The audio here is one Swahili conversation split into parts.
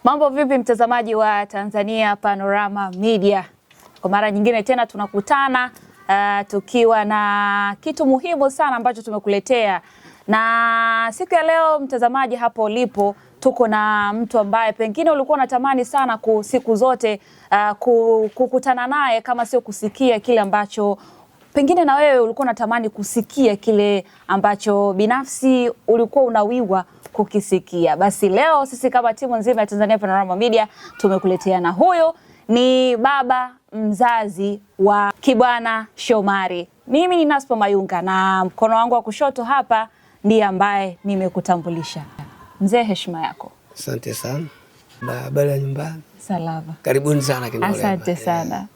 Mambo vipi mtazamaji wa Tanzania Panorama Media? Kwa mara nyingine tena tunakutana tukiwa na kitu muhimu sana ambacho tumekuletea. Na siku ya leo mtazamaji, hapo ulipo tuko na mtu ambaye pengine ulikuwa unatamani sana siku zote kukutana naye, kama sio kusikia kile ambacho pengine na wewe ulikuwa unatamani kusikia, kile ambacho binafsi ulikuwa unawiwa kukisikia. Basi leo sisi kama timu nzima ya Tanzania Panorama Media tumekuletea, na huyo ni baba mzazi wa Kibwana Shomari. Mimi ni Naspo Mayunga na mkono wangu wa kushoto hapa ndiye ambaye nimekutambulisha. Mzee, heshima yako. Asante sana. Habari ya nyumbani? Salama. Karibuni sana Kinolema. Asante sana.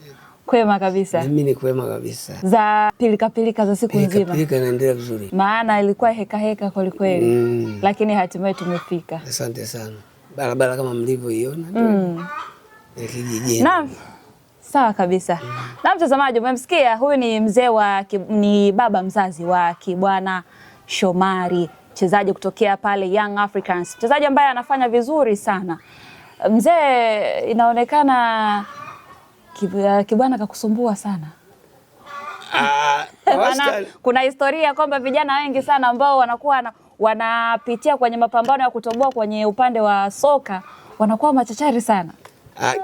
Kwema kabisa. Mimi ni kwema kabisa. Za pilika za siku nzima. Pilika inaendelea vizuri. Maana ilikuwa heka kweli kweli. Lakini hatimaye tumefika. Asante sana. Barabara kama mlivyoiona ya kijijini. Naam. Sawa kabisa. Na mtazamaji, umemsikia, huyu ni ni baba mzazi wa Kibwana Shomari, mchezaji kutokea pale Young Africans. Mchezaji ambaye anafanya vizuri sana. Mzee, inaonekana Kibwana kakusumbua sana. Kuna historia kwamba vijana wengi sana ambao wanakuwa wanapitia kwenye mapambano ya kutoboa kwenye upande wa soka wanakuwa machachari sana.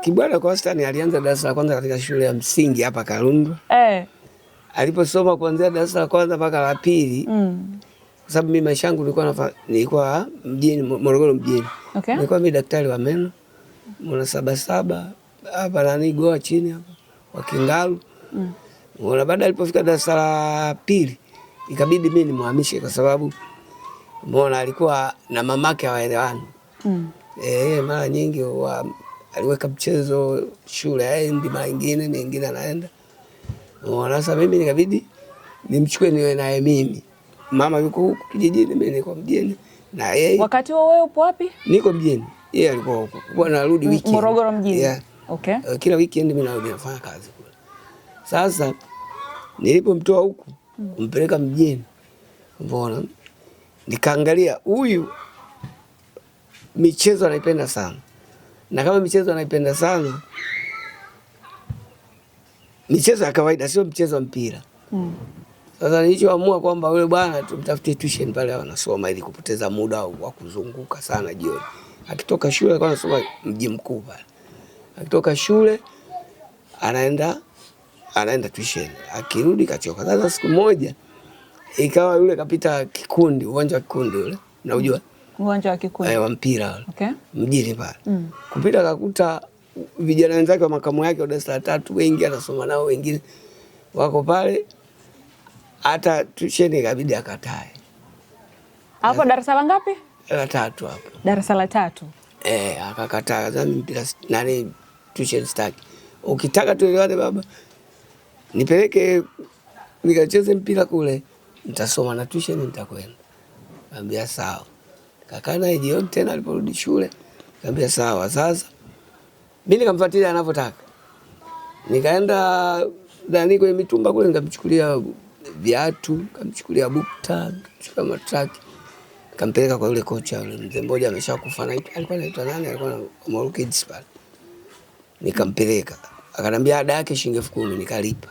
Kibwana kwa wastani alianza darasa la kwanza katika shule ya msingi hapa Karundwa. Aliposoma kuanzia darasa la kwanza mpaka la pili. Kwa sababu mimi maisha yangu nilikuwa mjini, Morogoro mjini. Okay. Nilikuwa mimi daktari wa meno. Mwana Sabasaba hapa nani Goa chini hapa wa Kingalu. Mwana baada alipofika darasa la pili ikabidi mimi nimhamishe kwa sababu mbona alikuwa na mamake hawaelewani. Mara nyingi aliweka mchezo shule aendi, mara nyingine anaenda. Mbona sasa mimi nikabidi nimchukue niwe naye mimi. Mama yuko huko kijijini, mimi niko mjini na yeye. Wakati wewe upo wapi? Niko mjini. Yeye alikuwa huko. Kwa narudi weekend. Morogoro mjini. Yeah. Okay. Kila weekend mimi narudi nafanya kazi kule. Sasa nilipomtoa huko kumpeleka mjini, mbona nikaangalia huyu michezo anaipenda sana. Na kama michezo anaipenda sana, michezo ya kawaida sio mchezo wa mpira. Sasa nilichoamua kwamba yule bwana tumtafutie tuition pale anasoma ili kupoteza muda wa kuzunguka sana jioni. Akitoka shule alikuwa anasoma mji mkuu pale. Akitoka shule anaenda tuition. Akirudi kachoka. Sasa siku moja ikawa yule kapita Kikundi, uwanja wa Kikundi ule. Unajua? Uwanja wa Kikundi. Wa mpira. Okay. Mjini pale. Kupita akakuta vijana wenzake wa makamu yake wa darasa la 3 wengi anasoma nao, wengine wako pale. Hata tuition ikabidi akatae. Hapo darasa la ngapi? La 3 hapo. Darasa la 3. Akakataa zani mpira nani tuition staki. Ukitaka tuelewane baba, nipeleke nikacheze mpira kule, nitasoma na tuition nitakwenda. Nikamwambia sawa. Kakaa naye jioni tena aliporudi shule, nikamwambia sawa. Sasa mimi nikamfuatilia anavyotaka. Nikaenda ndani kwenye mitumba kule nikamchukulia viatu, nikamchukulia bukta, nikamchukulia matraki. Kampeleka kwa yule kocha yule mzee mmoja ameshakufa, alikuwa anaitwa nani, alikuwa na Moro Kids pale. Nikampeleka. Akanambia ada yake shilingi 10,000 nikalipa.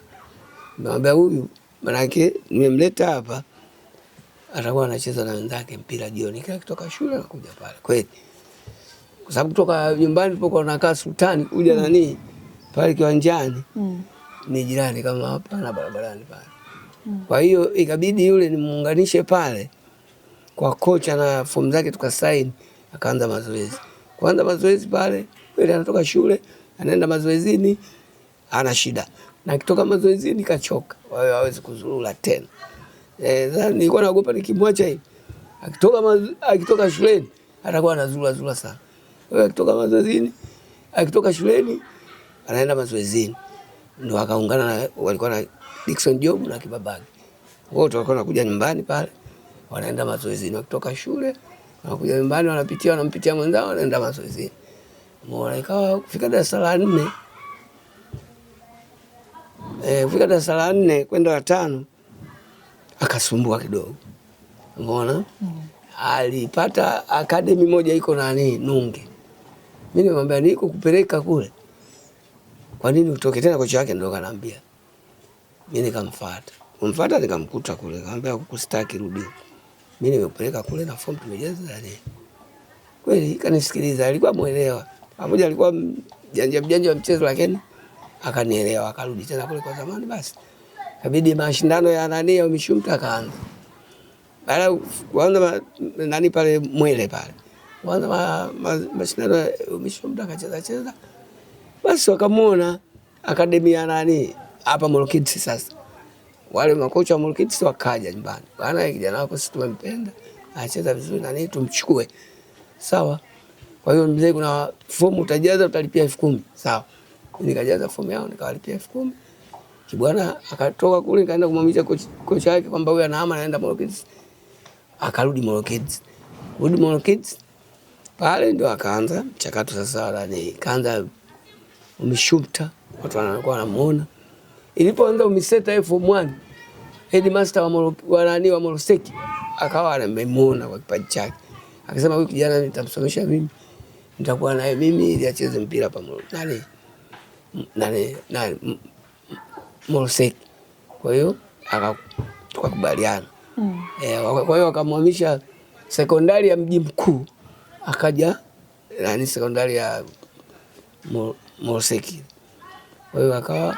Nikamwambia huyu maana yake nimemleta hapa atakuwa anacheza na wenzake mpira jioni. Kutoka shule anakuja pale. Kweli. Kwa sababu kutoka nyumbani tulipokuwa tunakaa Sultani kuja nani pale kiwanjani. Ni jirani kama hapa na barabarani pale. Kwa hiyo ikabidi yule nimuunganishe pale kwa kocha na fomu zake tukasaini, akaanza mazoezi. Kwanza mazoezi pale, yule anatoka shule, anaenda mazoezini, ana shida. Na kitoka mazoezini kachoka, wao hawezi kuzurura tena. Sasa nilikuwa naogopa nikimwacha hivi. Akitoka shuleni, atakuwa anazurura sana. Wewe akitoka mazoezini, akitoka shuleni, anaenda mazoezini. Ndio akaungana na walikuwa na Dickson Job na Kibabagi. Wote walikuwa wanakuja nyumbani pale. Wanaenda mazoezini, wakitoka shule wanakuja nyumbani, wanampitia mwenzao, wanaenda mazoezini. Mbona ikawa kufika darasa la 4 kufika darasa la 4 kwenda la 5 akasumbua kidogo. Umeona? Alipata academy moja iko nani Nunge. Mimi nimemwambia niko kupeleka kule. Kwa nini utoke tena? Kocha wake ndio kanaambia. Mimi nikamfuata. Kumfuata nikamkuta kule. Nikamwambia kukustaki rudi. Mimi nimepeleka kule na form tumejaza yale. Kweli kanisikiliza, alikuwa muelewa. Pamoja alikuwa mjanja wa mchezo lakini akanielewa, akarudi tena kule kwa zamani. Basi kabidi mashindano ya ya umishumta akaanza. Baada kuanza nani pale Mwele pale. Kuanza mashindano ya umishumta akacheza. Basi wakamuona akademi ya hapa Molo Kids sasa. Wale makocha wa Molo Kids wakaja nyumbani. Bwana kijana wako sisi tumempenda, anacheza vizuri na tumchukue. Sawa. Kwa hiyo mzee, kuna fomu utajaza, utalipia 10,000. Sawa. Nikajaza fomu yao nikawalipia 10,000. Kibwana akatoka kule kaenda kumwambia kocha wake kwamba huyu anahama anaenda Molo Kids. Akarudi Molo Kids. Rudi Molo Kids. Pale ndio akaanza mchakato sasa, kaanza umishumta, watu wanakuwa wanamuona. Ilipoanza umiseta form 1, headmaster wa Molo Seki akawa anamuona kwa kipaji chake. Akasema huyu kijana nitamsomesha mimi. Nitakuwa naye mimi ili acheze mpira pamoja. Molo Seki. Kwa hiyo tukakubaliana. Kwa hiyo akamhamisha sekondari ya Mji Mkuu, akaja sekondari ya Molo Seki. Kwa hiyo akawa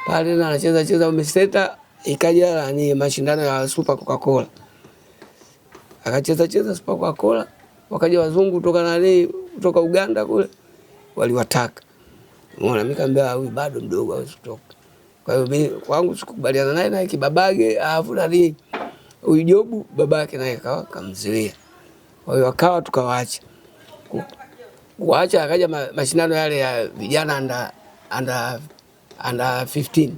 pale na anacheza umeseta, ikaja mashindano ya Super Coca-Cola. Akacheza Super Coca-Cola, wakaja wazungu kutoka Uganda kule, waliwataka. Umeona, mimi kaambia huyu bado mdogo hawezi kutoka. Kwa hiyo mimi kwangu sikubaliana naye kibabage, alafu huyu Jobu babake naye kamzuia. Kwa hiyo akawa tukawaacha. Kuacha akaja mashindano yale ya vijana under 15.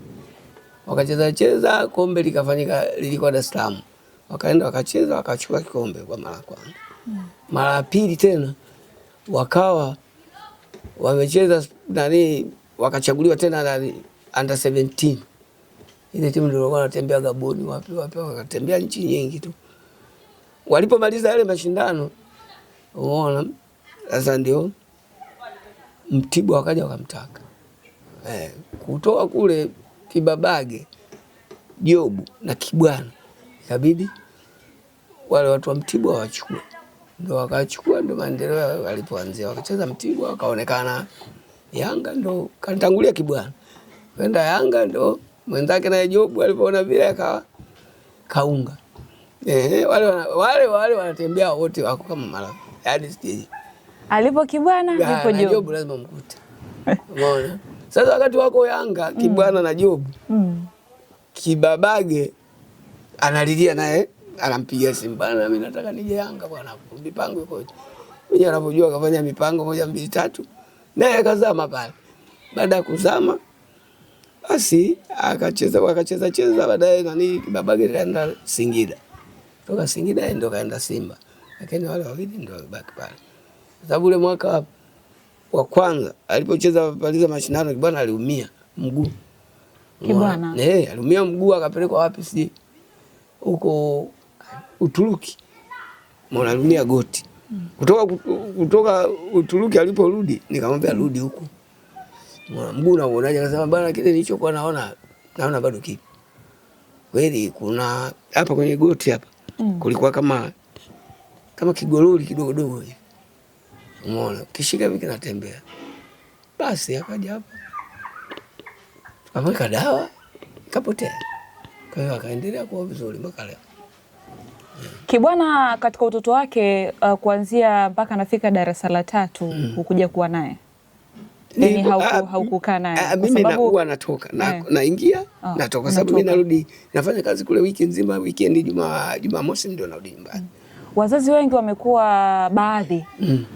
Wakacheza kombe likafanyika, lilikuwa Dar es Salaam. Wakaenda wakacheza wakachukua kikombe kwa mara ya kwanza. Mara ya pili tena wakawa wamecheza wakachaguliwa tena under 17. Ile timu ndio walikuwa wanatembea Gaboni wapi wakatembea nchi nyingi tu. Walipomaliza yale mashindano, umeona, sasa ndio Mtibwa wakaja wakamtaka. Kutoka kule Kibabage, Jobu na Kibwana, ikabidi wale watu wa Mtibwa wachukue. Ndio wakachukua, ndio maendeleo walipoanzia. Wakacheza Mtibwa, wakaonekana Yanga, ndio katangulia Kibwana. Kwenda Yanga, ndio mwenzake na Jobu alipoona vile akawa kaunga. Wale wanatembea wote wako kama marafiki. Hadi sije. Alipo Kibwana, alipo Jobu lazima mkute. Umeona? Sasa wakati wako Yanga, Kibwana na Jobu. Kibabage analilia naye, anampigia simu, bana mimi nataka nije Yanga bwana, mipango iko. Mwenye anapojua kafanya mipango 1 2 3, naye akazama pale. Baada ya kuzama basi akacheza baadaye Kibabage kaenda Singida. Toka Singida ndio kaenda Simba. Lakini wale wawili ndio wabaki pale. Sababu ule mwaka wa kwanza alipocheza paliza mashindano, Kibwana aliumia mguu. Kibwana aliumia mguu, akapelekwa wapi siji huko Uturuki. Mbona aliumia goti. Kutoka Uturuki aliporudi nikamwambia rudi huko. Mbona mguu unaonaje? Akasema bana, kile nilichokuwa naona bado kipo. Kweli kuna hapa kwenye goti hapa. Kulikuwa kama kigololi kidogo dogo hivi. Umeona, kishika hivi kinatembea. Basi akaja hapa. Tukamweka dawa, ikapotea. Kwa hiyo akaendelea kuwa vizuri mpaka leo. Kibwana katika utoto wake kuanzia mpaka anafika darasa la 3 hukuja kuwa naye. Yaani haukukaa naye. Mimi nakuwa natoka naingia natoka, sababu mimi narudi nafanya kazi kule wiki nzima, weekend Jumamosi ndio narudi nyumbani. Wazazi wengi wamekuwa baadhi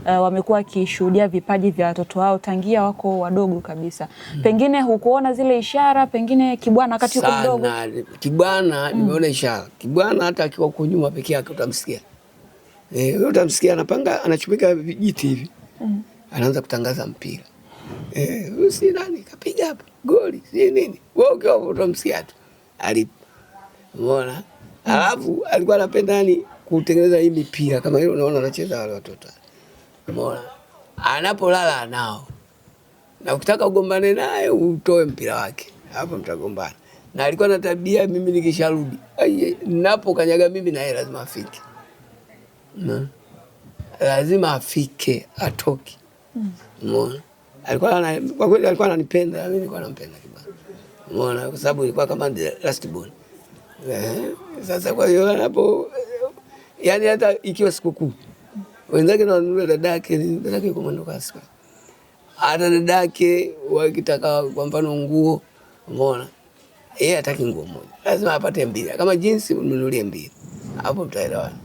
wamekuwa kishuhudia vipaji vya watoto wao tangia wako wadogo kabisa. Pengine hukuona zile ishara, pengine Kibwana wakati yuko mdogo? Kibwana nimeona ishara. Kibwana hata akiwa huko nyuma peke yake utamsikia. Utamsikia anapanga, anachumika vijiti hivi. Anaanza kutangaza mpira. Si nani kapiga hapa goli, si nini. Wewe ukiwa utamsikia tu. Alipo. Umeona? Alafu alikuwa anapenda kutengeneza hii mipira kama hiyo unaona anacheza wale watoto. Umeona? anapolala nao, na ukitaka ugombane naye utoe mpira wake, hapo mtagombana. Na alikuwa na tabia, mimi nikisharudi napo kanyaga mimi na yeye lazima afike, lazima afike, atoki. Umeona, alikuwa kwa kweli alikuwa ananipenda, mimi nilikuwa nampenda kibaya. Umeona, kwa sababu ilikuwa kama last born. Sasa kwa hiyo anapo, yani hata ikiwa sikukuu wenzake na wanunua dadake kwa mwendo kasi, hata dadake wakitaka kwa mfano nguo, umeona, yeye hataki nguo moja, lazima apate mbili. Kama jinsi mnunulie mbili, hapo mtaelewana.